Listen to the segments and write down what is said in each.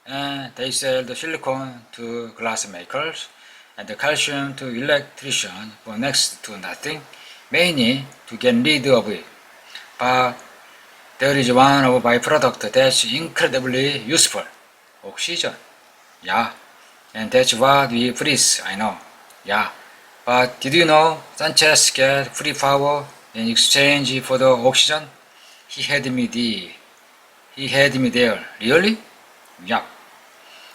and they sell the silicon to glass makers and the calcium to electricians for next to nothing, mainly to get rid of it. But there is one of byproduct that's incredibly useful, oxygen. Yeah, and that's what we breathe, I know. Yeah, but did you know Sanchez get free power in exchange for the oxygen? He had me there. Really? Yeah.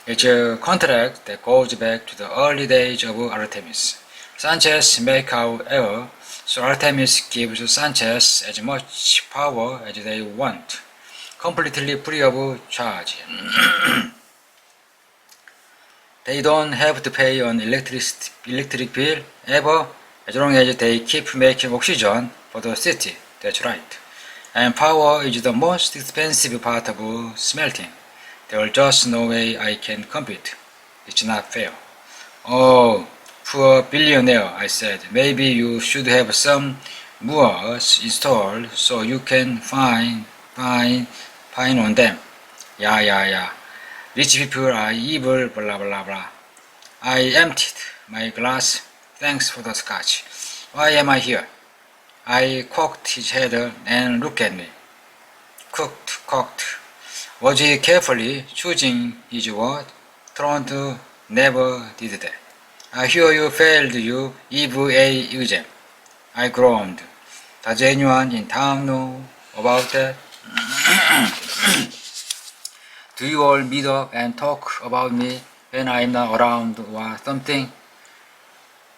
It's a contract that goes back to the early days of ARTEMIS. Sanchez make out air, so ARTEMIS gives Sanchez as much power as they want, completely free of charge. They don't have to pay an electric bill ever, as long as they keep making oxygen for the city. That's right. And power is the most expensive part of smelting. There's just no way I can compete. It's not fair. Oh, poor billionaire, I said. Maybe you should have some moors installed so you can fine on them. Yeah. Rich people are evil, blah blah blah. I emptied my glass. Thanks for the scotch. Why am I here? I cocked his head and looked at me. Cocked. Was he carefully choosing his word? Toronto never did that. I hear you failed your EVA exam. I groaned. Does anyone in town know about that? Do you all meet up and talk about me when I'm not around or something?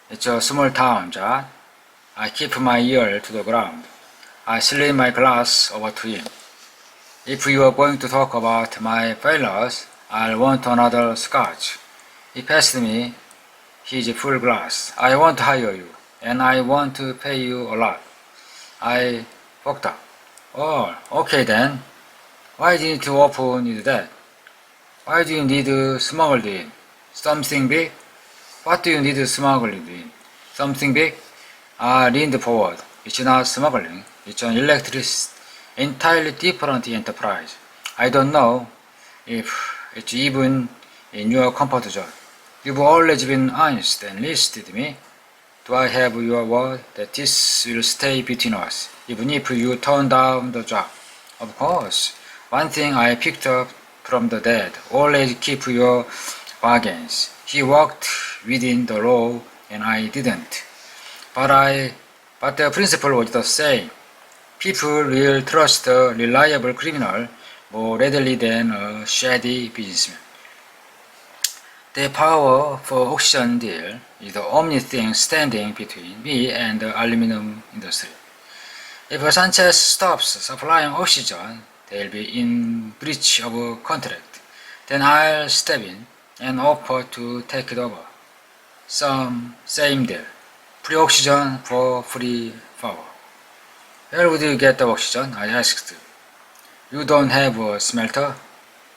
It's a small town, John. I keep my ear to the ground. I slid my glass over to him. If you are going to talk about my failures, I'll want another scotch. He passed me his full glass. I won't hire you, and I want to pay you a lot. I fucked up. Oh, okay then. Why didn't you open that? Why do you need smuggled in? Something big? What do you need smuggled in? Something big? I leaned forward. It's not smuggling. It's an entirely different enterprise. I don't know if it's even in your comfort zone. You've always been honest and listed me. Do I have your word that this will stay between us, even if you turn down the job? Of course. One thing I picked up from the dead, always keep your bargains. He walked within the law and I didn't. But the principle was the same. People will trust a reliable criminal more readily than a shady businessman. The power for oxygen deal is the only thing standing between me and the aluminum industry. If Sanchez stops supplying oxygen, they'll be in breach of a contract. Then I'll step in and offer to take it over. Same deal. Free oxygen for free power. Where would you get the oxygen? I asked. You don't have a smelter?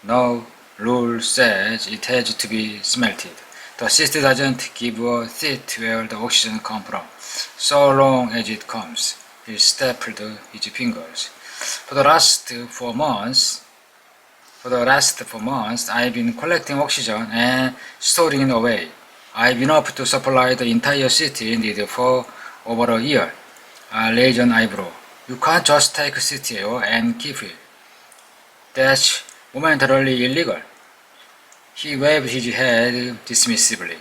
No, rule says it has to be smelted. The city doesn't give a shit where the oxygen comes from, so long as it comes. He stapled his fingers. For the last 4 months, I've been collecting oxygen and storing it away. I've enough to supply the entire city needed for over a year. I raised an eyebrow. You can't just take city air and keep it. That's momentarily illegal. He waved his head dismissively.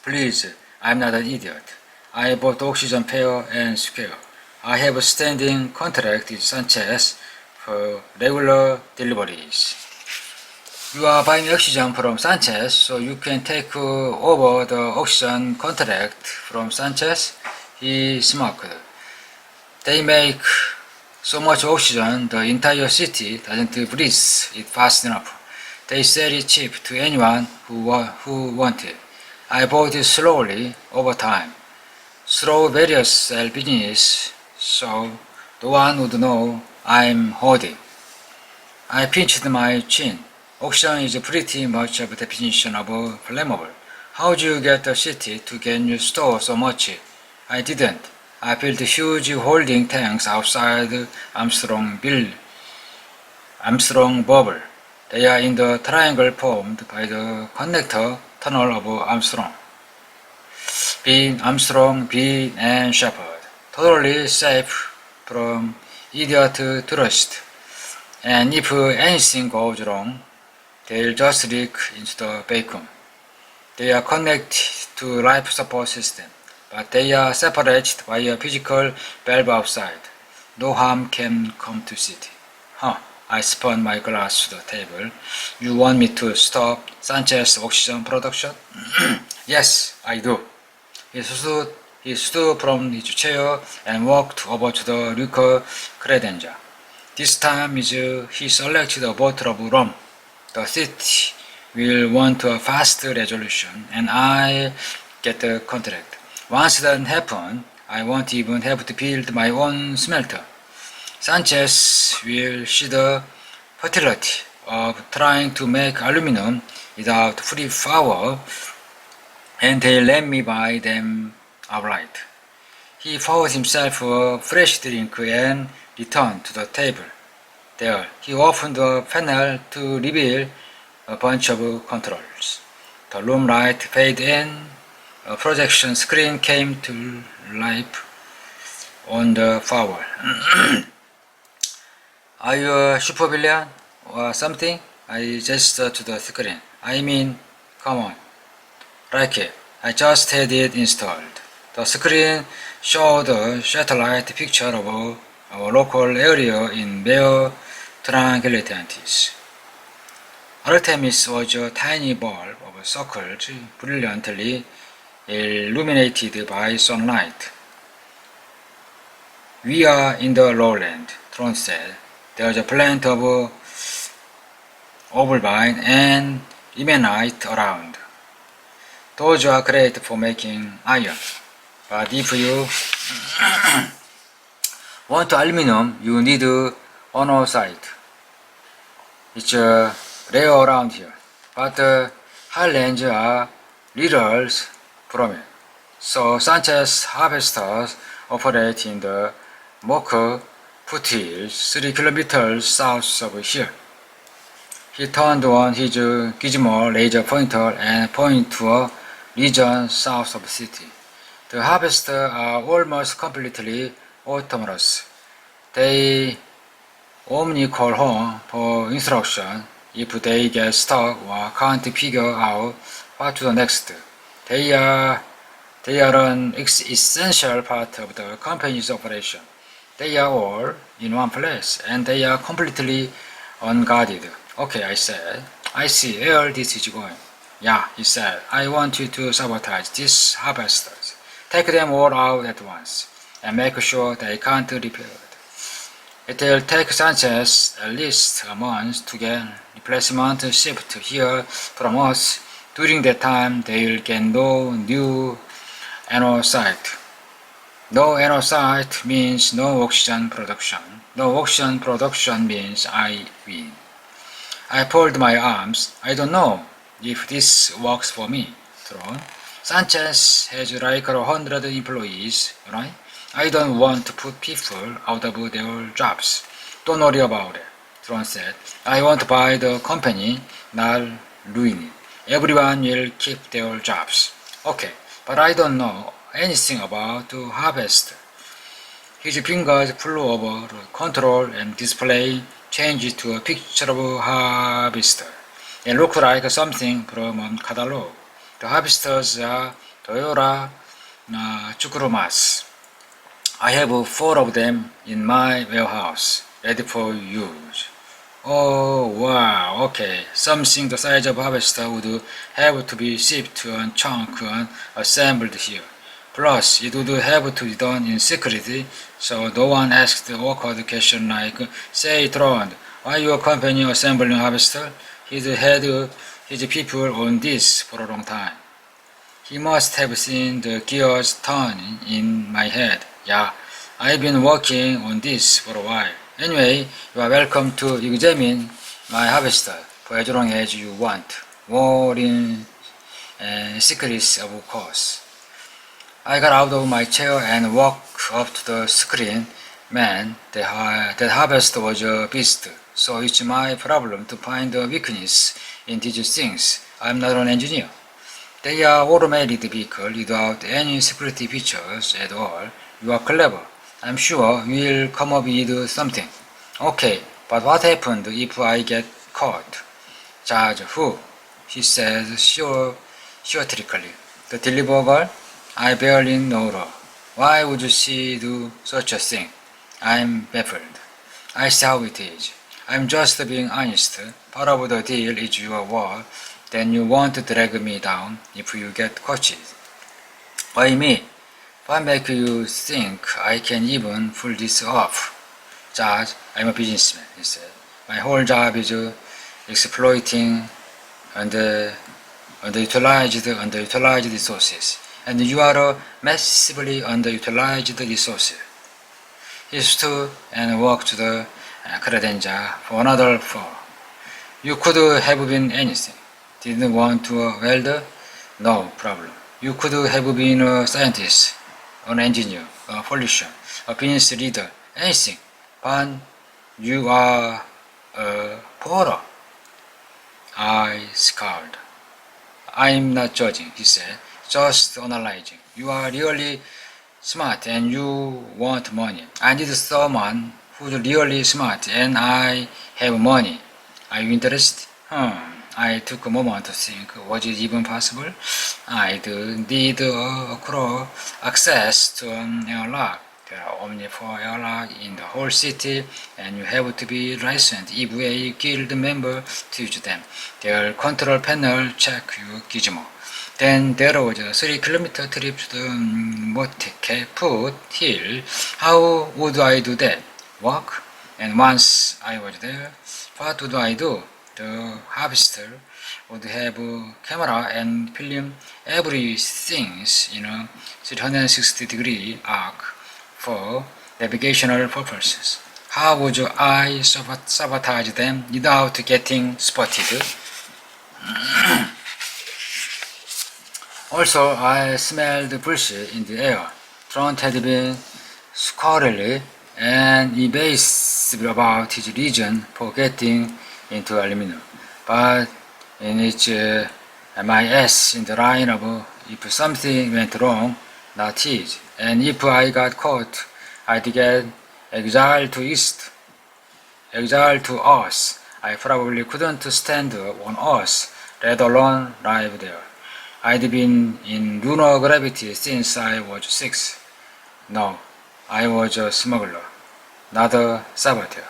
Please, I'm not an idiot. I bought oxygen fair and square. I have a standing contract with Sanchez for regular deliveries. You are buying oxygen from Sanchez, so you can take over the oxygen contract from Sanchez? He smirked. They make so much oxygen the entire city doesn't breathe it fast enough. They sell it cheap to anyone who wants it. I bought it slowly over time. Through various sell business, so no one would know I'm hoarding. I pinched my chin. Oxygen is pretty much a definition of flammable. How do you get the city to get you store so much? I didn't. I built huge holding tanks outside Armstrong Bubble. They are in the triangle formed by the connector tunnel of Armstrong. Bean, Armstrong, Bean, and Shepard. Totally safe from idiot tourist. And if anything goes wrong, they'll just leak into the vacuum. They are connected to life support system, but they are separated by a physical valve outside. No harm can come to city. I spun my glass to the table. You want me to stop Sanchez's oxygen production? Yes, I do. He stood from his chair and walked over to the liquor credenza. This time he selected a bottle of rum. The city will want a fast resolution, and I'll get the contract. Once that happens, I won't even have to build my own smelter. Sanchez will see the futility of trying to make aluminum without free power, and they'll let me buy them outright. He poured himself a fresh drink and returned to the table. There, he opened the panel to reveal a bunch of controls. The room light faded in, a projection screen came to life on the wall. Are you a supervillain or something? I gestured to the screen. I mean, come on. Like it. I just had it installed. The screen showed a satellite picture of our local area in bare triangularities. ARTEMIS was a tiny ball of circles brilliantly illuminated by sunlight. We are in the lowland, Tron said. There's a plant of ovalvine and limonite around. Those are great for making iron. But if you want aluminum, you need onosite. It's rare around here, but highlands are littles from it. So Sanchez harvesters operate in the Mocha foothills 3 kilometers south of here. He turned on his gizmo laser pointer and pointed to a region south of the city. The harvesters are almost completely autonomous. They only call home for instruction if they get stuck or can't figure out what to do next. They are an essential part of the company's operation. They are all in one place, and they are completely unguarded. Okay, I said. I see where this is going. Yeah, he said. I want you to sabotage these harvesters. Take them all out at once, and make sure they can't repair it. It will take Sanchez at least a month to get replacement shipped here from us. During that time, they will get no new anosite. No anosite means no oxygen production. No oxygen production means I win. I folded my arms. I don't know if this works for me, Tron. Sanchez has like 100 employees, right? I don't want to put people out of their jobs. Don't worry about it, Tron said. I want to buy the company, not ruin it. Everyone will keep their jobs. Okay, but I don't know anything about the harvester. His fingers flew over the control and display changed to a picture of a harvester. It looked like something from a catalog. The harvesters are Toyota Chukrumas. I have 4 of them in my warehouse, ready for use. Oh wow, okay. Something the size of harvester would have to be shipped and chunk and assembled here. Plus, it would have to be done in secrecy, so no one asked the awkward question like, say Tron, why your company assembling harvester? He's had his people on this for a long time. He must have seen the gears turning in my head. Yeah, I've been working on this for a while. Anyway, you are welcome to examine my harvester for as long as you want. More in secrets, of course. I got out of my chair and walked up to the screen. Man, that harvester was a beast. So it's my problem to find a weakness in these things. I'm not an engineer. They are automated vehicles without any security features at all. You are clever. I'm sure we'll come up with something. Okay, but what happened if I get caught? Judge, who? She says theatrically. The delivery girl? I barely know her. Why would she do such a thing? I'm baffled. I see how it is. I'm just being honest. Part of the deal is your word. Then you won't drag me down if you get caught. Why me? What makes you think I can even pull this off? Judge, I'm a businessman, he said. My whole job is exploiting underutilized resources. And you are a massively underutilized resource. He stood and walked the credenza for another floor. You could have been anything. Didn't want to a welder? No problem. You could have been a scientist, an engineer, a politician, a business leader, anything. But you are a porter. I scowled. I'm not judging, he said, just analyzing. You are really smart and you want money. I need someone who's really smart and I have money. Are you interested? I took a moment to think, was it even possible? I'd need access to an airlock. There are only 4 airlocks in the whole city, and you have to be licensed if a guild member to use them. Their control panel check your gizmo. Then there was a 3-kilometer trip to the Motek foothill. How would I do that? Walk? And once I was there, what would I do? The harvester would have a camera and film everything in a 360-degree arc for navigational purposes. How would I sabotage them without getting spotted? Also, I smelled bullshit in the air. Trent had been squirrely and evasive about his reason for getting into aluminum, but in its MIS in the line of if something went wrong, not his, and if I got caught, I'd get exiled to East, exiled to Earth. I probably couldn't stand on Earth, let alone live there. I'd been in lunar gravity since I was 6. No, I was a smuggler, not a saboteur.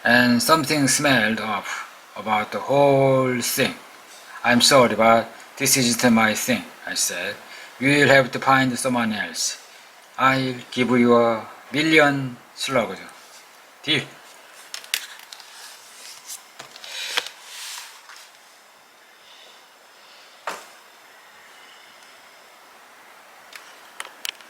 And something smelled off about the whole thing. I'm sorry, but this isn't my thing, I said. You'll have to find someone else. I'll give you $1 million slugs. Deal.